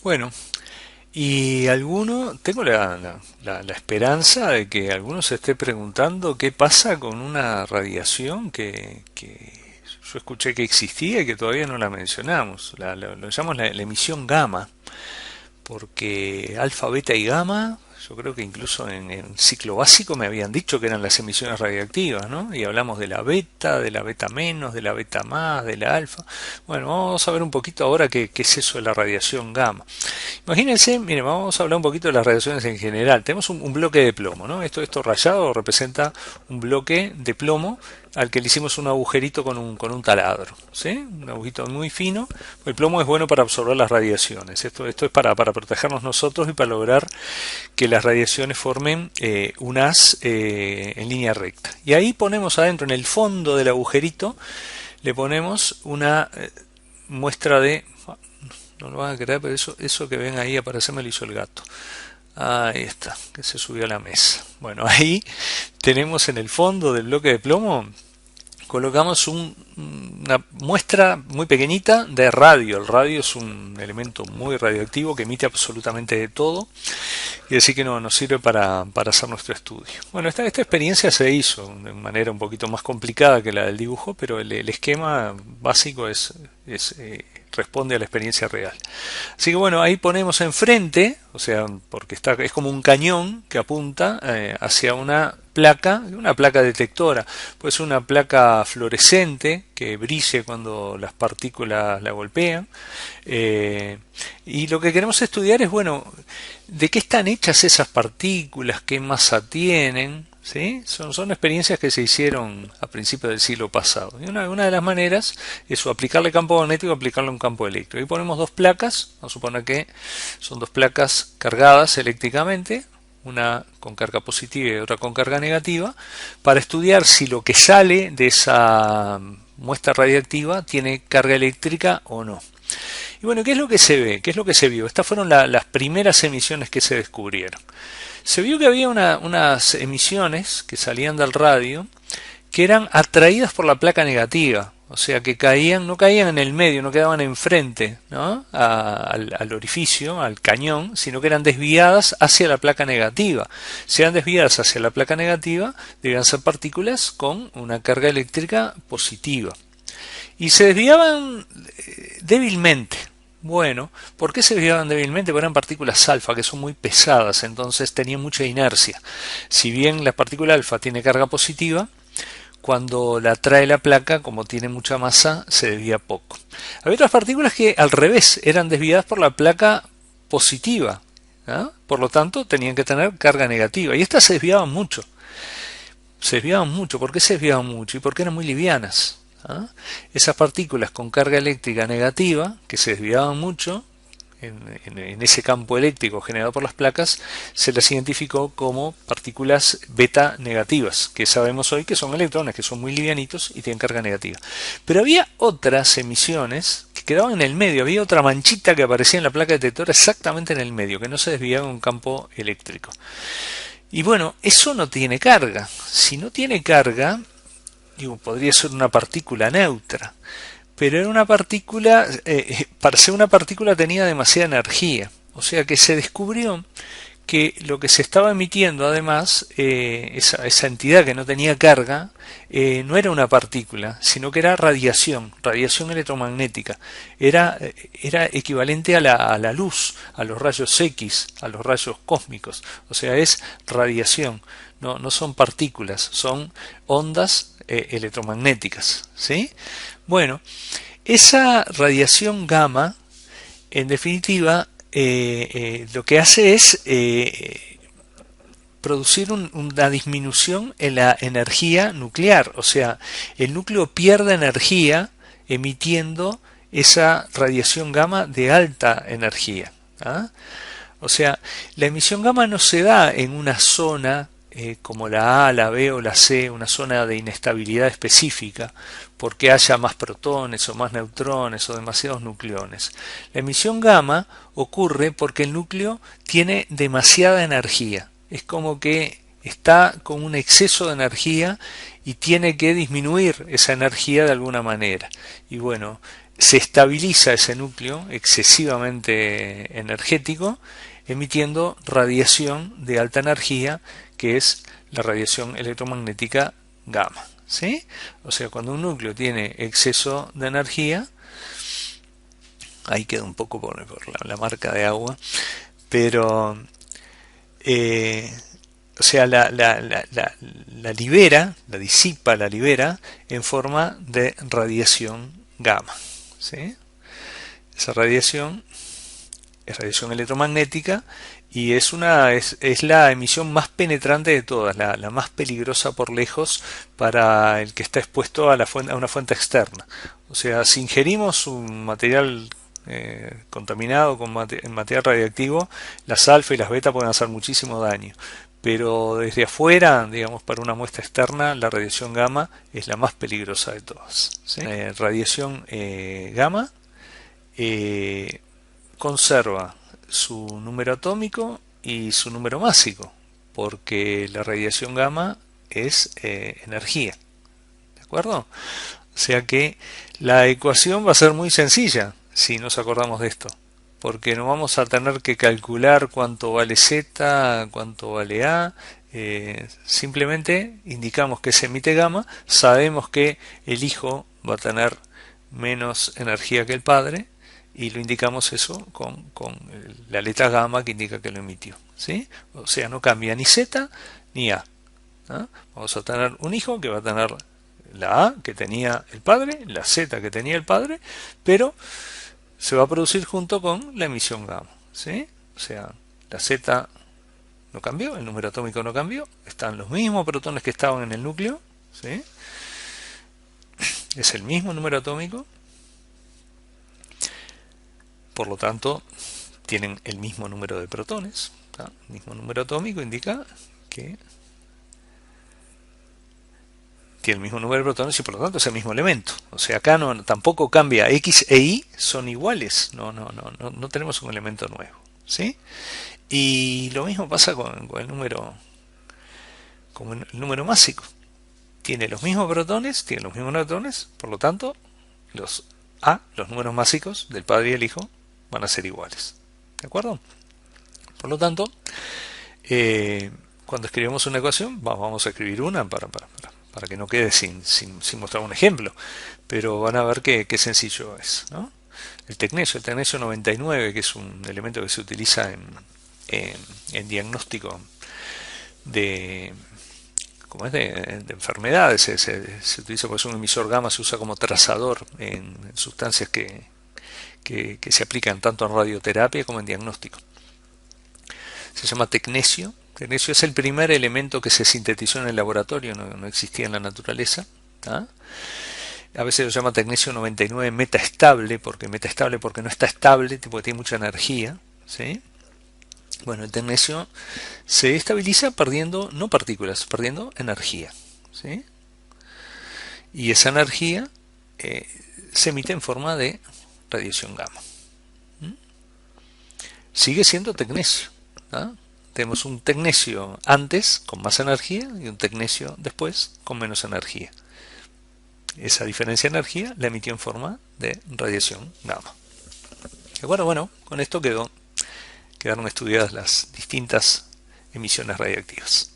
Bueno, y tengo la esperanza de que alguno se esté preguntando qué pasa con una radiación que yo escuché que existía y que todavía no la mencionamos. Lo llamamos la emisión gamma, porque alfa, beta y gamma, yo creo que incluso en ciclo básico me habían dicho que eran las emisiones radiactivas, ¿no? Y hablamos de la beta menos, de la beta más, de la alfa. Bueno, vamos a ver un poquito ahora qué es eso de la radiación gamma. Imagínense, miren, vamos a hablar un poquito de las radiaciones en general. Tenemos un bloque de plomo, ¿no? Esto rayado representa un bloque de plomo al que le hicimos un agujerito con un taladro, ¿sí? Un agujerito muy fino. El plomo es bueno para absorber las radiaciones. Esto es para protegernos nosotros y para lograr que las radiaciones formen un haz en línea recta. Y ahí ponemos adentro, en el fondo del agujerito, le ponemos una muestra de... No lo van a creer, pero eso que ven ahí aparecer me lo hizo el gato. Ahí está, que se subió a la mesa. Bueno, ahí tenemos en el fondo del bloque de plomo, colocamos una muestra muy pequeñita de radio. El radio es un elemento muy radioactivo que emite absolutamente de todo y así que no nos sirve para hacer nuestro estudio. Bueno, esta experiencia se hizo de manera un poquito más complicada que la del dibujo, pero el esquema básico responde a la experiencia real. Así que bueno, ahí ponemos enfrente, o sea, porque es como un cañón que apunta hacia una placa detectora. Puede ser una placa fluorescente que brille cuando las partículas la golpean. Y lo que queremos estudiar es, bueno, de qué están hechas esas partículas, qué masa tienen. ¿Sí? Son experiencias que se hicieron a principios del siglo pasado. Y una de las maneras es aplicarle campo magnético, aplicarle un campo eléctrico. Y ponemos dos placas, vamos a suponer que son dos placas cargadas eléctricamente, una con carga positiva y otra con carga negativa, para estudiar si lo que sale de esa muestra radiactiva tiene carga eléctrica o no. Y bueno, ¿qué es lo que se ve? ¿Qué es lo que se vio? Estas fueron las primeras emisiones que se descubrieron. Se vio que había unas emisiones que salían del radio que eran atraídas por la placa negativa, o sea que no caían en el medio, no quedaban enfrente, ¿no? al orificio, al cañón, sino que eran desviadas hacia la placa negativa. Si eran desviadas hacia la placa negativa, debían ser partículas con una carga eléctrica positiva. Y se desviaban débilmente. Bueno, ¿por qué se desviaban débilmente? Porque eran partículas alfa, que son muy pesadas, entonces tenían mucha inercia. Si bien la partícula alfa tiene carga positiva, cuando la atrae la placa, como tiene mucha masa, se desvía poco. Había otras partículas que al revés eran desviadas por la placa positiva, ¿no? Por lo tanto tenían que tener carga negativa, y estas se desviaban mucho. Se desviaban mucho. ¿Por qué se desviaban mucho? Y porque eran muy livianas. ¿Ah? Esas partículas con carga eléctrica negativa, que se desviaban mucho en ese campo eléctrico generado por las placas, se las identificó como partículas beta negativas, que sabemos hoy que son electrones, que son muy livianitos y tienen carga negativa. Pero había otras emisiones que quedaban en el medio, había otra manchita que aparecía en la placa detectora exactamente en el medio, que no se desviaba en un campo eléctrico. Y bueno, eso no tiene carga. Si no tiene carga, podría ser una partícula neutra, pero era una partícula, para ser una partícula tenía demasiada energía, o sea que se descubrió que lo que se estaba emitiendo además, esa entidad que no tenía carga, no era una partícula, sino que era radiación electromagnética, era equivalente a la luz, a los rayos X, a los rayos cósmicos, o sea es radiación, no son partículas, son ondas electromagnéticas, ¿sí? Bueno, esa radiación gamma, en definitiva, lo que hace es producir una disminución en la energía nuclear, o sea, el núcleo pierde energía emitiendo esa radiación gamma de alta energía. ¿Ah? O sea, la emisión gamma no se da en una zona como la A, la B o la C, una zona de inestabilidad específica, porque haya más protones o más neutrones o demasiados nucleones. La emisión gamma ocurre porque el núcleo tiene demasiada energía. Es como que está con un exceso de energía y tiene que disminuir esa energía de alguna manera. Y bueno, se estabiliza ese núcleo excesivamente energético emitiendo radiación de alta energía, que es la radiación electromagnética gamma. ¿Sí? O sea, cuando un núcleo tiene exceso de energía, ahí queda un poco por la marca de agua, pero eh, o sea, la libera, la disipa, la libera en forma de radiación gamma. ¿Sí? Esa radiación es radiación electromagnética y es la emisión más penetrante de todas, la más peligrosa por lejos para el que está expuesto a, a una fuente externa. O sea, si ingerimos un material contaminado con material radiactivo, las alfa y las beta pueden hacer muchísimo daño. Pero desde afuera, digamos, para una muestra externa, la radiación gamma es la más peligrosa de todas. ¿Sí? Radiación gamma conserva su número atómico y su número másico, porque la radiación gamma es energía. ¿De acuerdo? O sea que la ecuación va a ser muy sencilla si nos acordamos de esto, porque no vamos a tener que calcular cuánto vale Z, cuánto vale A. Simplemente indicamos que se emite gamma, sabemos que el hijo va a tener menos energía que el padre y lo indicamos eso con la letra gamma que indica que lo emitió. ¿Sí? O sea, no cambia ni Z ni A. ¿Ah? Vamos a tener un hijo que va a tener la A que tenía el padre, la Z que tenía el padre, pero se va a producir junto con la emisión gamma. ¿Sí? O sea, la Z no cambió, el número atómico no cambió, están los mismos protones que estaban en el núcleo. ¿Sí? Es el mismo número atómico, por lo tanto tienen el mismo número de protones. ¿Ah? El mismo número atómico indica que tiene el mismo número de protones y por lo tanto es el mismo elemento. O sea, acá tampoco cambia. X e Y son iguales. No tenemos un elemento nuevo. ¿Sí? Y lo mismo pasa con el número másico. Tiene los mismos protones, tiene los mismos neutrones, por lo tanto, los los números másicos del padre y el hijo, van a ser iguales. ¿De acuerdo? Por lo tanto, cuando escribimos una ecuación, vamos a escribir una para que no quede sin mostrar un ejemplo, pero van a ver qué sencillo es, ¿no? El tecnesio 99, que es un elemento que se utiliza en diagnóstico de, como es de enfermedades, se utiliza porque es un emisor gamma, se usa como trazador en sustancias que se aplican tanto en radioterapia como en diagnóstico. Se llama tecnesio. Tecnesio es el primer elemento que se sintetizó en el laboratorio, no existía en la naturaleza. ¿Ah? A veces lo llama tecnesio 99 metaestable, porque no está estable, porque tiene mucha energía. ¿Sí? Bueno, el tecnesio se estabiliza perdiendo, no partículas, perdiendo energía. ¿Sí? Y esa energía se emite en forma de radiación gamma. Sigue siendo tecnesio. ¿Ah? Tenemos un tecnesio antes con más energía y un tecnesio después con menos energía. Esa diferencia de energía la emitió en forma de radiación gamma. ¿De acuerdo? Bueno, con esto quedaron estudiadas las distintas emisiones radiactivas.